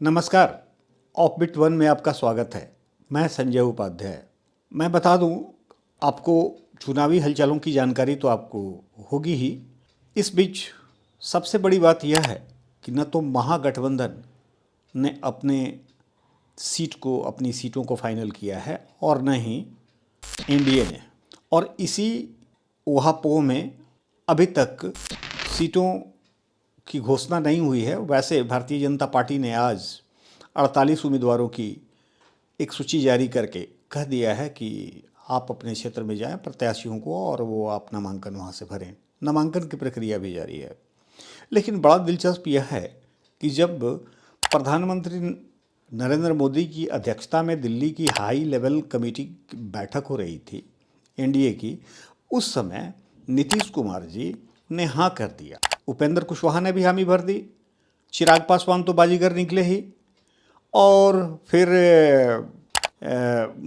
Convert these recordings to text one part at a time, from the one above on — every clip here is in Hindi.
नमस्कार। ऑफबिट वन में आपका स्वागत है। मैं संजय उपाध्याय। मैं बता दूं, आपको चुनावी हलचलों की जानकारी तो आपको होगी ही। इस बीच सबसे बड़ी बात यह है कि न तो महागठबंधन ने अपनी सीटों को फाइनल किया है और न ही एनडीए ने। और इसी ऊहापोह में अभी तक सीटों की घोषणा नहीं हुई है। वैसे भारतीय जनता पार्टी ने आज 48 उम्मीदवारों की एक सूची जारी करके कह दिया है कि आप अपने क्षेत्र में जाएं प्रत्याशियों को और वो आप नामांकन वहाँ से भरें। नामांकन की प्रक्रिया भी जारी है। लेकिन बड़ा दिलचस्प यह है कि जब प्रधानमंत्री नरेंद्र मोदी की अध्यक्षता में दिल्ली की हाई लेवल कमेटी की बैठक हो रही थी एनडीए की, उस समय नीतीश कुमार जी ने हाँ कर दिया। उपेंद्र कुशवाहा ने भी हामी भर दी। चिराग पासवान तो बाजीगर निकले ही, और फिर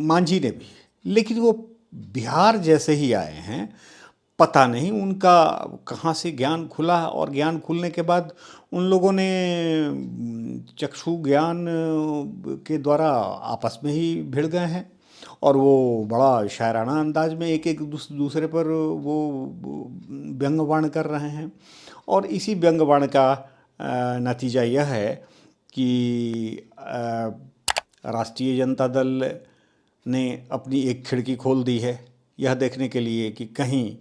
मांझी ने भी। लेकिन वो बिहार जैसे ही आए हैं, पता नहीं उनका कहाँ से ज्ञान खुला, और ज्ञान खुलने के बाद उन लोगों ने चक्षु ज्ञान के द्वारा आपस में ही भिड़ गए हैं और वो बड़ा शायराना अंदाज में एक एक दूसरे पर वो व्यंग्यवाण कर रहे हैं। और इसी व्यंग्यवाण का नतीजा यह है कि राष्ट्रीय जनता दल ने अपनी एक खिड़की खोल दी है, यह देखने के लिए कि कहीं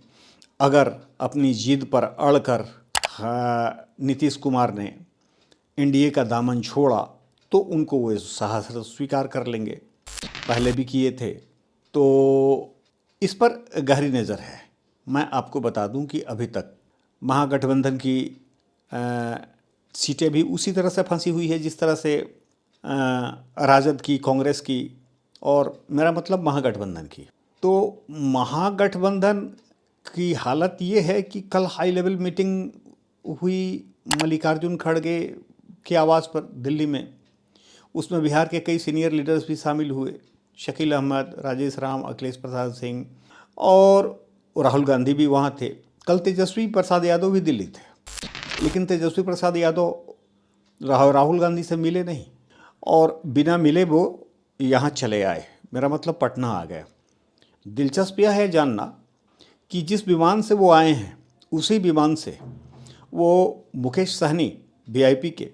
अगर अपनी जिद पर अड़कर नीतीश कुमार ने एनडीए का दामन छोड़ा तो उनको वो साहस स्वीकार कर लेंगे। पहले भी किए थे, तो इस पर गहरी नज़र है। मैं आपको बता दूं कि अभी तक महागठबंधन की सीटें भी उसी तरह से फंसी हुई है जिस तरह से राजद की, कांग्रेस की, और मेरा मतलब महागठबंधन की। तो महागठबंधन की हालत ये है कि कल हाई लेवल मीटिंग हुई मल्लिकार्जुन खड़गे के आवास पर दिल्ली में। उसमें बिहार के कई सीनियर लीडर्स भी शामिल हुए। शकील अहमद, राजेश राम, अखिलेश प्रसाद सिंह और राहुल गांधी भी वहाँ थे। कल तेजस्वी प्रसाद यादव भी दिल्ली थे, लेकिन तेजस्वी प्रसाद यादव राहुल गांधी से मिले नहीं और बिना मिले वो यहाँ चले आए। मेरा मतलब पटना आ गए। दिलचस्प यह है जानना कि जिस विमान से वो आए हैं उसी विमान से वो मुकेश सहनी वीआईपी के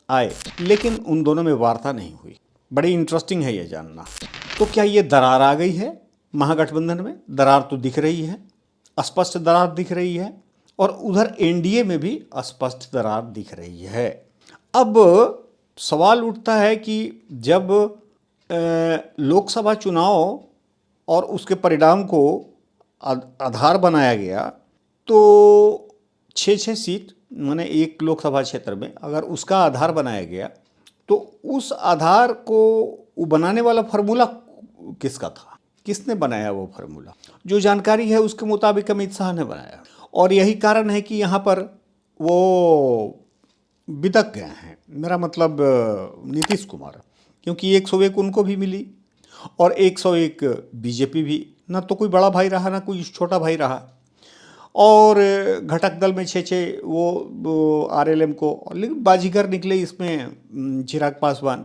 आए, लेकिन उन दोनों में वार्ता नहीं हुई। बड़ी इंटरेस्टिंग है ये जानना। तो क्या ये दरार आ गई है महागठबंधन में? दरार तो दिख रही है, स्पष्ट दरार दिख रही है, और उधर एनडीए में भी स्पष्ट दरार दिख रही है। अब सवाल उठता है कि जब लोकसभा चुनाव और उसके परिणाम को आधार बनाया गया तो 6 सीट, माने एक लोकसभा क्षेत्र में अगर उसका आधार बनाया गया तो उस आधार को बनाने वाला फार्मूला किसका था? किसने बनाया वो फार्मूला? जो जानकारी है उसके मुताबिक अमित शाह ने बनाया, और यही कारण है कि यहाँ पर वो बिदक गए हैं। मेरा मतलब नीतीश कुमार, क्योंकि 101 उनको भी मिली और 101 बीजेपी भी। ना तो कोई बड़ा भाई रहा ना कोई छोटा भाई रहा, और घटक दल में 6 वो आरएलएम को, लेकिन बाजीगर निकले इसमें चिराग पासवान।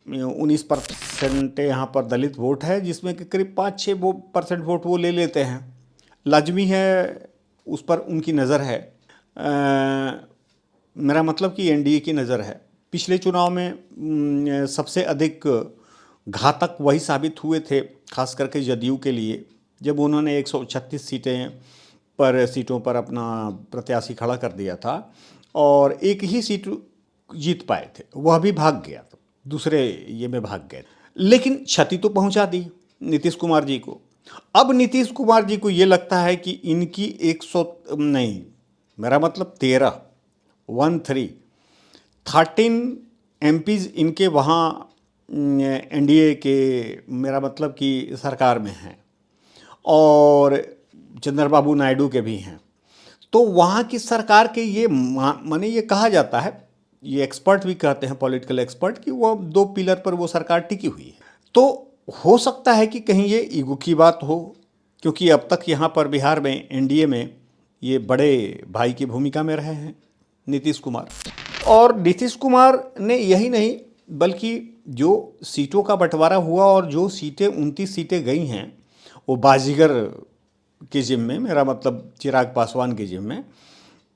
19% यहाँ पर दलित वोट है, जिसमें कि करीब 5-6% वोट वो ले लेते हैं। लाजमी है, उस पर उनकी नज़र है। मेरा मतलब कि एनडीए की नज़र है। पिछले चुनाव में सबसे अधिक घातक वही साबित हुए थे, खास करके जदयू के लिए, जब उन्होंने 136 सीटों पर अपना प्रत्याशी खड़ा कर दिया था और एक ही सीट जीत पाए थे, वह भी भाग गया, तो दूसरे ये में भाग गए। लेकिन क्षति तो पहुंचा दी नीतीश कुमार जी को। अब नीतीश कुमार जी को ये लगता है कि इनकी 100 नहीं, मेरा मतलब 13 एमपीज इनके वहाँ एनडीए के, मेरा मतलब कि सरकार में हैं, और चंद्रबाबू नायडू के भी हैं। तो वहाँ की सरकार के ये माने ये कहा जाता है, ये एक्सपर्ट भी कहते हैं, पॉलिटिकल एक्सपर्ट, कि वो 2 पिलर पर वो सरकार टिकी हुई है। तो हो सकता है कि कहीं ये ईगो की बात हो, क्योंकि अब तक यहाँ पर बिहार में एनडीए में ये बड़े भाई की भूमिका में रहे हैं नीतीश कुमार। और नीतीश कुमार ने यही नहीं, बल्कि जो सीटों का बंटवारा हुआ और जो सीटें 29 सीटें गई हैं वो बाजीगर के जिम में, मेरा मतलब चिराग पासवान के जिम में,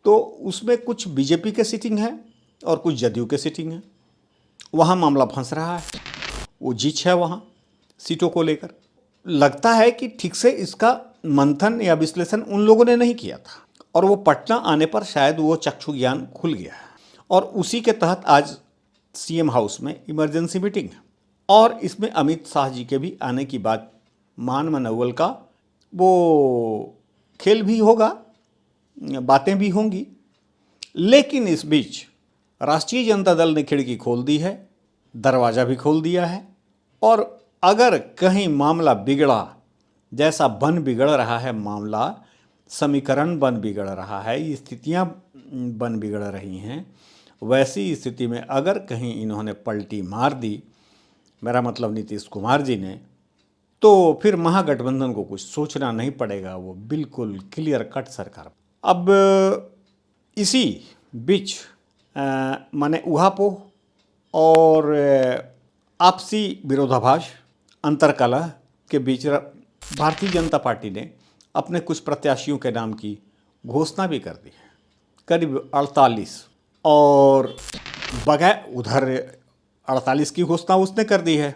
तो उसमें कुछ बीजेपी के सिटिंग है और कुछ जदयू के सिटिंग है। वहाँ मामला फंस रहा है, वो जीत है वहाँ सीटों को लेकर। लगता है कि ठीक से इसका मंथन या विश्लेषण उन लोगों ने नहीं किया था और वो पटना आने पर शायद वो चक्षु ज्ञान खुल गया है और उसी के तहत आज सीएम हाउस में इमरजेंसी मीटिंग है और इसमें अमित शाह जी के भी आने की बात, मान मनोवल का वो खेल भी होगा, बातें भी होंगी। लेकिन इस बीच राष्ट्रीय जनता दल ने खिड़की खोल दी है, दरवाज़ा भी खोल दिया है और अगर कहीं मामला बिगड़ा, जैसा बन बिगड़ रहा है मामला, समीकरण बन बिगड़ रहा है, स्थितियां बन बिगड़ रही हैं, वैसी स्थिति में अगर कहीं इन्होंने पलटी मार दी, मेरा मतलब नीतीश कुमार जी ने, तो फिर महागठबंधन को कुछ सोचना नहीं पड़ेगा, वो बिल्कुल क्लियर कट सरकार। अब इसी बीच माने ऊहापोह और आपसी विरोधाभास, अंतरकलह के बीच भारतीय जनता पार्टी ने अपने कुछ प्रत्याशियों के नाम की घोषणा भी कर दी है, करीब 48, और बगैर उधर 48 की घोषणा उसने कर दी है।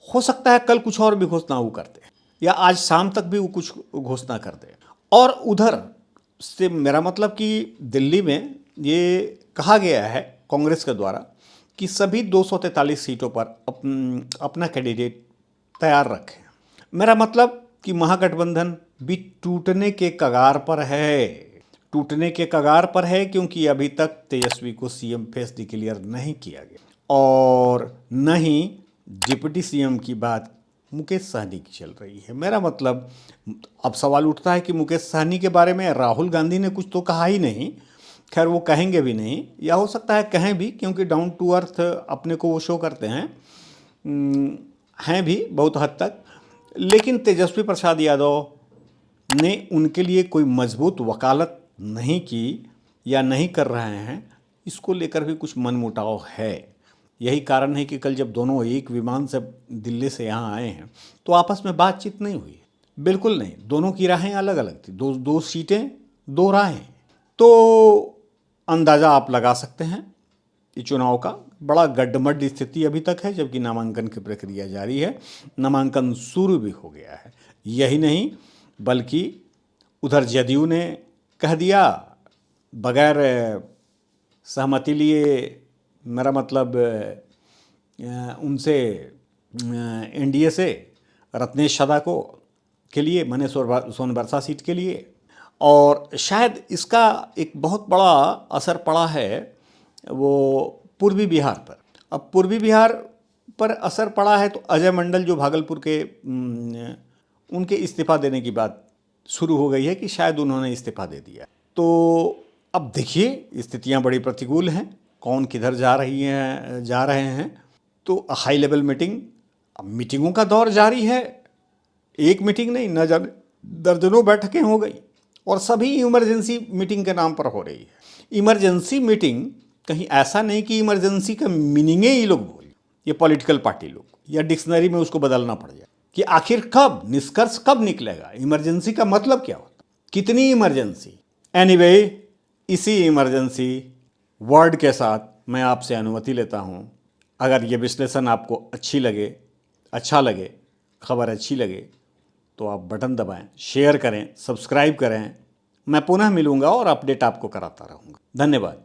हो सकता है कल कुछ और भी घोषणा वो करते या आज शाम तक भी वो कुछ घोषणा कर दे। और उधर से मेरा मतलब कि दिल्ली में ये कहा गया है कांग्रेस के द्वारा कि सभी 243 सीटों पर अपना कैंडिडेट तैयार रखें। मेरा मतलब कि महागठबंधन भी टूटने के कगार पर है, टूटने के कगार पर है, क्योंकि अभी तक तेजस्वी को सीएम फेस डिक्लेयर नहीं किया गया और न ही डिप्टी सीएम की बात मुकेश सहनी की चल रही है। मेरा मतलब अब सवाल उठता है कि मुकेश सहनी के बारे में राहुल गांधी ने कुछ तो कहा ही नहीं, खैर वो कहेंगे भी नहीं, या हो सकता है कहें भी, क्योंकि डाउन टू अर्थ अपने को वो शो करते हैं भी बहुत हद तक। लेकिन तेजस्वी प्रसाद यादव ने उनके लिए कोई मजबूत वकालत नहीं की या नहीं कर रहे हैं, इसको लेकर भी कुछ मनमुटाव है। यही कारण है कि कल जब दोनों एक विमान से दिल्ली से यहाँ आए हैं तो आपस में बातचीत नहीं हुई, बिल्कुल नहीं। दोनों की राहें अलग अलग थी, दो सीटें, दो राहें। तो अंदाज़ा आप लगा सकते हैं कि चुनाव का बड़ा गड्ढमड्ढ स्थिति अभी तक है, जबकि नामांकन की प्रक्रिया जारी है, नामांकन शुरू भी हो गया है। यही नहीं बल्कि उधर जदयू ने कह दिया बगैर सहमति लिए, मेरा मतलब उनसे एनडीए से रत्नेश सदा को के लिए, मैंने सोनबरसा सीट के लिए, और शायद इसका एक बहुत बड़ा असर पड़ा है वो पूर्वी बिहार पर। अब पूर्वी बिहार पर असर पड़ा है तो अजय मंडल जो भागलपुर के, उनके इस्तीफा देने की बात शुरू हो गई है कि शायद उन्होंने इस्तीफा दे दिया। तो अब देखिए स्थितियां बड़ी प्रतिकूल हैं, कौन किधर जा रहे हैं। तो हाई लेवल मीटिंग, अब मीटिंगों का दौर जारी है, एक मीटिंग नहीं, न जाने दर्जनों बैठकें हो गई और सभी इमरजेंसी मीटिंग के नाम पर हो रही है। इमरजेंसी मीटिंग कहीं ऐसा नहीं कि इमरजेंसी का मीनिंग ही लोग भूल, ये पॉलिटिकल पार्टी लोग, या डिक्शनरी में उसको बदलना पड़ जाए कि आखिर कब निष्कर्ष कब निकलेगा, इमरजेंसी का मतलब क्या होता, कितनी इमरजेंसी। एनीवे, इसी इमरजेंसी वर्ड के साथ मैं आपसे अनुमति लेता हूँ। अगर ये विश्लेषण आपको अच्छा लगे, खबर अच्छी लगे तो आप बटन दबाएं, शेयर करें, सब्सक्राइब करें। मैं पुनः मिलूँगा और अपडेट आपको कराता रहूँगा। धन्यवाद।